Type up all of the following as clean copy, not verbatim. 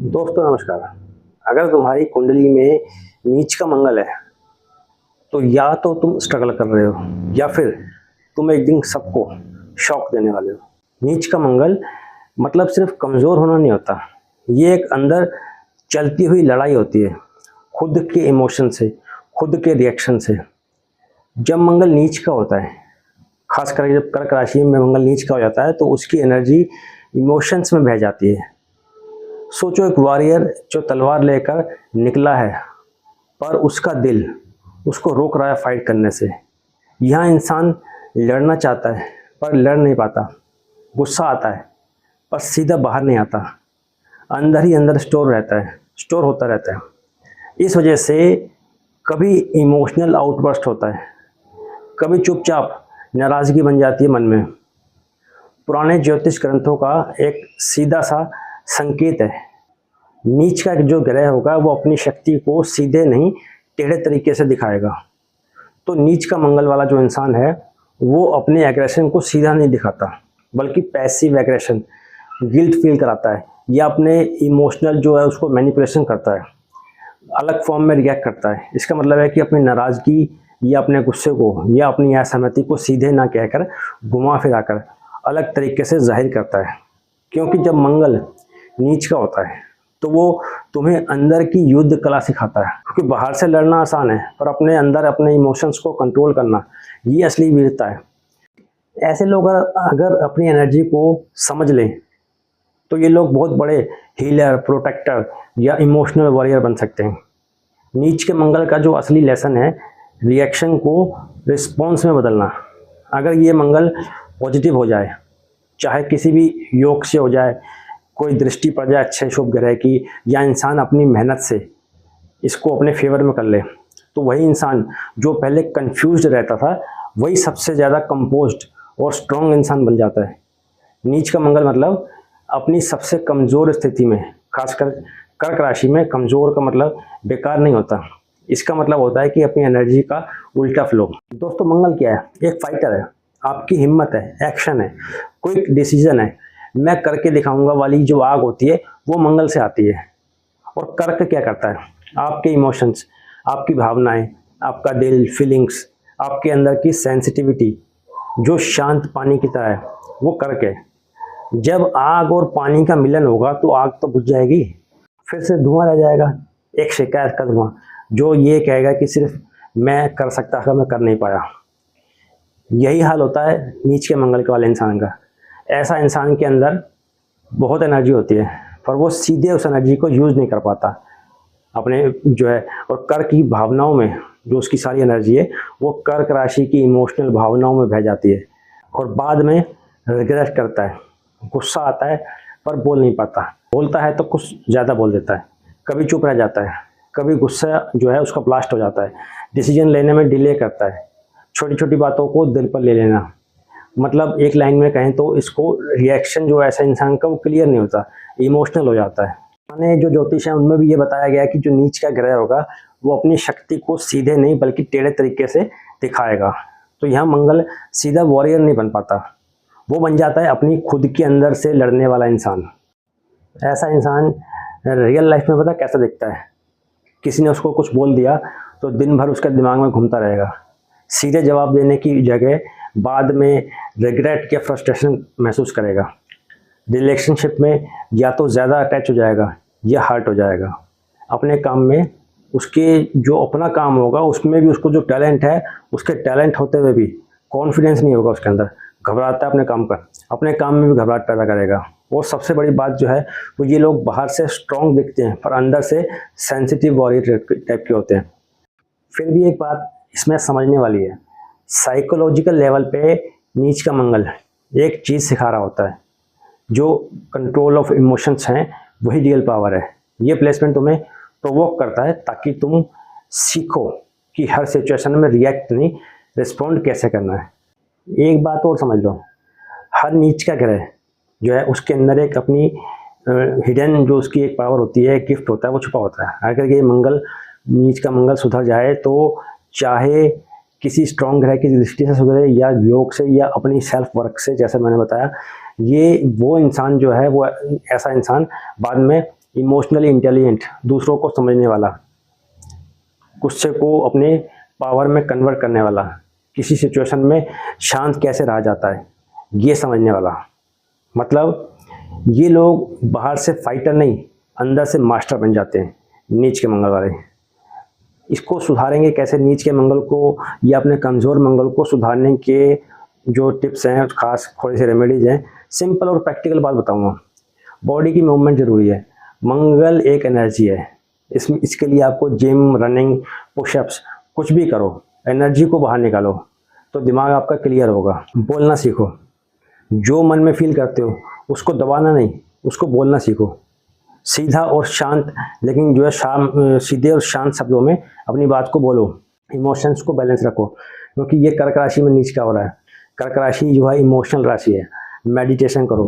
दोस्तों नमस्कार। अगर तुम्हारी कुंडली में नीच का मंगल है तो या तो तुम स्ट्रगल कर रहे हो या फिर तुम एक दिन सबको शॉक देने वाले हो। नीच का मंगल मतलब सिर्फ कमज़ोर होना नहीं होता, ये एक अंदर चलती हुई लड़ाई होती है खुद के इमोशन से, खुद के रिएक्शन से। जब मंगल नीच का होता है, खास करके जब कर्क राशि में मंगल नीच का हो जाता है तो उसकी एनर्जी इमोशंस में बह जाती है। सोचो एक वॉरियर जो तलवार लेकर निकला है पर उसका दिल उसको रोक रहा है फाइट करने से। यहाँ इंसान लड़ना चाहता है पर लड़ नहीं पाता, गुस्सा आता है पर सीधा बाहर नहीं आता, अंदर ही अंदर स्टोर होता रहता है। इस वजह से कभी इमोशनल आउटबर्स्ट होता है, कभी चुपचाप नाराज़गी बन जाती है मन में। पुराने ज्योतिष ग्रंथों का एक सीधा सा संकेत है, नीच का जो ग्रह होगा वो अपनी शक्ति को सीधे नहीं टेढ़े तरीके से दिखाएगा। तो नीच का मंगल वाला जो इंसान है वो अपने एग्रेशन को सीधा नहीं दिखाता बल्कि पैसिव एग्रेशन, गिल्ट फील कराता है या अपने इमोशनल जो है उसको मैनिपुलेशन करता है, अलग फॉर्म में रिएक्ट करता है। इसका मतलब है कि अपनी नाराज़गी या अपने गुस्से को या अपनी असहमति को सीधे ना कहकर घुमा फिराकर अलग तरीके से जाहिर करता है। क्योंकि जब मंगल नीच का होता है तो वो तुम्हें अंदर की युद्ध कला सिखाता है। क्योंकि बाहर से लड़ना आसान है पर अपने अंदर अपने इमोशंस को कंट्रोल करना ये असली वीरता है। ऐसे लोग अगर अपनी एनर्जी को समझ लें तो ये लोग बहुत बड़े हीलर, प्रोटेक्टर या इमोशनल वॉरियर बन सकते हैं। नीच के मंगल का जो असली लेसन है रिएक्शन को रिस्पॉन्स में बदलना। अगर ये मंगल पॉजिटिव हो जाए, चाहे किसी भी योग से हो जाए, कोई दृष्टि पड़ जाए अच्छे शुभ ग्रह की, या इंसान अपनी मेहनत से इसको अपने फेवर में कर ले, तो वही इंसान जो पहले कंफ्यूज्ड रहता था वही सबसे ज़्यादा कंपोज्ड और स्ट्रॉन्ग इंसान बन जाता है। नीच का मंगल मतलब अपनी सबसे कमज़ोर स्थिति में, खासकर कर्क राशि में, कमज़ोर का मतलब बेकार नहीं होता, इसका मतलब होता है कि अपनी एनर्जी का उल्टा फ्लो। दोस्तों मंगल क्या है? एक फाइटर है, आपकी हिम्मत है, एक्शन है, क्विक डिसीजन है, मैं करके दिखाऊंगा वाली जो आग होती है वो मंगल से आती है। और कर्क क्या करता है? आपके इमोशंस, आपकी भावनाएं, आपका दिल, फीलिंग्स, आपके अंदर की सेंसिटिविटी जो शांत पानी की तरह है वो कर्क है। जब आग और पानी का मिलन होगा तो आग तो बुझ जाएगी, फिर से धुआं रह जाएगा, एक शिकायत का धुआं जो ये कहेगा कि सिर्फ मैं कर सकता था, मैं कर नहीं पाया। यही हाल होता है नीच के मंगल के वाले इंसान का। ऐसा इंसान के अंदर बहुत एनर्जी होती है पर वो सीधे उस एनर्जी को यूज़ नहीं कर पाता अपने जो है। और कर्क की भावनाओं में जो उसकी सारी एनर्जी है वो कर्क राशि की इमोशनल भावनाओं में बह जाती है और बाद में रिग्रेट करता है, गुस्सा आता है पर बोल नहीं पाता, बोलता है तो कुछ ज़्यादा बोल देता है, कभी चुप रह जाता है, कभी गुस्सा जो है उसका ब्लास्ट हो जाता है, डिसीजन लेने में डिले करता है, छोटी छोटी बातों को दिल पर ले लेना। मतलब एक लाइन में कहें तो इसको रिएक्शन जो ऐसा इंसान का वो क्लियर नहीं होता, इमोशनल हो जाता है। मैंने जो ज्योतिष है उनमें भी ये बताया गया कि जो नीच का ग्रह होगा वो अपनी शक्ति को सीधे नहीं बल्कि टेढ़े तरीके से दिखाएगा। तो यहाँ मंगल सीधा वॉरियर नहीं बन पाता, वो बन जाता है अपनी खुद के अंदर से लड़ने वाला इंसान। ऐसा इंसान रियल लाइफ में पता कैसा दिखता है? किसी ने उसको कुछ बोल दिया तो दिन भर उसके दिमाग में घूमता रहेगा, सीधे जवाब देने की जगह बाद में रिग्रेट या फ्रस्ट्रेशन महसूस करेगा। रिलेशनशिप में या तो ज़्यादा अटैच हो जाएगा या हर्ट हो जाएगा। अपने काम में उसके जो अपना काम होगा उसमें भी उसको जो टैलेंट है, उसके टैलेंट होते हुए भी कॉन्फिडेंस नहीं होगा उसके अंदर, घबराता है अपने काम पर, अपने काम में भी घबराहट पैदा करेगा। और सबसे बड़ी बात जो है वो ये लोग बाहर से स्ट्रॉन्ग दिखते हैं पर अंदर से सेंसिटिव वॉरियर टाइप के होते हैं। फिर भी एक बात इसमें समझने वाली है, साइकोलॉजिकल लेवल पे नीच का मंगल एक चीज़ सिखा रहा होता है, जो कंट्रोल ऑफ इमोशंस हैं वही रियल पावर है। ये प्लेसमेंट तुम्हें प्रोवोक करता है ताकि तुम सीखो कि हर सिचुएशन में रिएक्ट नहीं, रिस्पॉन्ड कैसे करना है। एक बात और समझ लो, हर नीच का ग्रह जो है उसके अंदर एक अपनी हिडन जो उसकी एक पावर होती है, गिफ्ट होता है, वो छुपा होता है। अगर ये मंगल, नीच का मंगल सुधर जाए तो चाहे किसी स्ट्रॉन्ग ग्रह की दृष्टि से सुधरे या योग से या अपनी सेल्फ वर्क से, जैसे मैंने बताया, ये वो इंसान जो है वो ऐसा इंसान बाद में इमोशनली इंटेलिजेंट, दूसरों को समझने वाला, गुस्से को अपने पावर में कन्वर्ट करने वाला, किसी सिचुएशन में शांत कैसे रहा जाता है ये समझने वाला। मतलब ये लोग बाहर से फाइटर नहीं, अंदर से मास्टर बन जाते हैं, नीच के मंगल वाले। इसको सुधारेंगे कैसे नीच के मंगल को, या अपने कमज़ोर मंगल को सुधारने के जो टिप्स हैं, खास थोड़ी सी रेमेडीज़ हैं, सिंपल और प्रैक्टिकल बात बताऊंगा। बॉडी की मूवमेंट ज़रूरी है। मंगल एक एनर्जी है, इसके लिए आपको जिम, रनिंग, पुशअप्स कुछ भी करो, एनर्जी को बाहर निकालो तो दिमाग आपका क्लियर होगा। बोलना सीखो, जो मन में फील करते हो उसको दबाना नहीं, उसको बोलना सीखो, सीधा और शांत, लेकिन जो है सीधे और शांत शब्दों में अपनी बात को बोलो। इमोशंस को बैलेंस रखो, क्योंकि ये कर्क राशि में नीच का हो रहा है। कर्क राशि जो है इमोशनल राशि है। मेडिटेशन करो,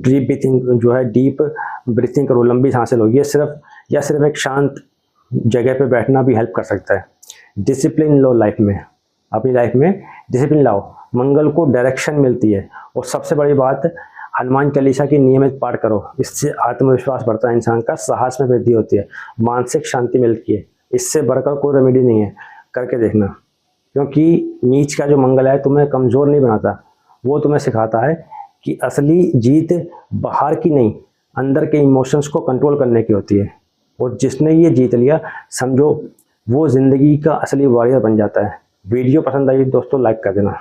डीप ब्रीथिंग करो, लंबी सांसें लो। ये सिर्फ एक शांत जगह पे बैठना भी हेल्प कर सकता है। डिसिप्लिन लो लाइफ में, अपनी लाइफ में डिसिप्लिन लाओ, मंगल को डायरेक्शन मिलती है। और सबसे बड़ी बात, हनुमान चालीसा की नियमित पाठ करो, इससे आत्मविश्वास बढ़ता है इंसान का, साहस में वृद्धि होती है, मानसिक शांति मिलती है। इससे बढ़कर कोई रेमेडी नहीं है, करके देखना। क्योंकि नीच का जो मंगल है तुम्हें कमज़ोर नहीं बनाता, वो तुम्हें सिखाता है कि असली जीत बाहर की नहीं, अंदर के इमोशंस को कंट्रोल करने की होती है। और जिसने ये जीत लिया, समझो वो ज़िंदगी का असली वॉरियर बन जाता है। वीडियो पसंद आई दोस्तों, लाइक कर देना।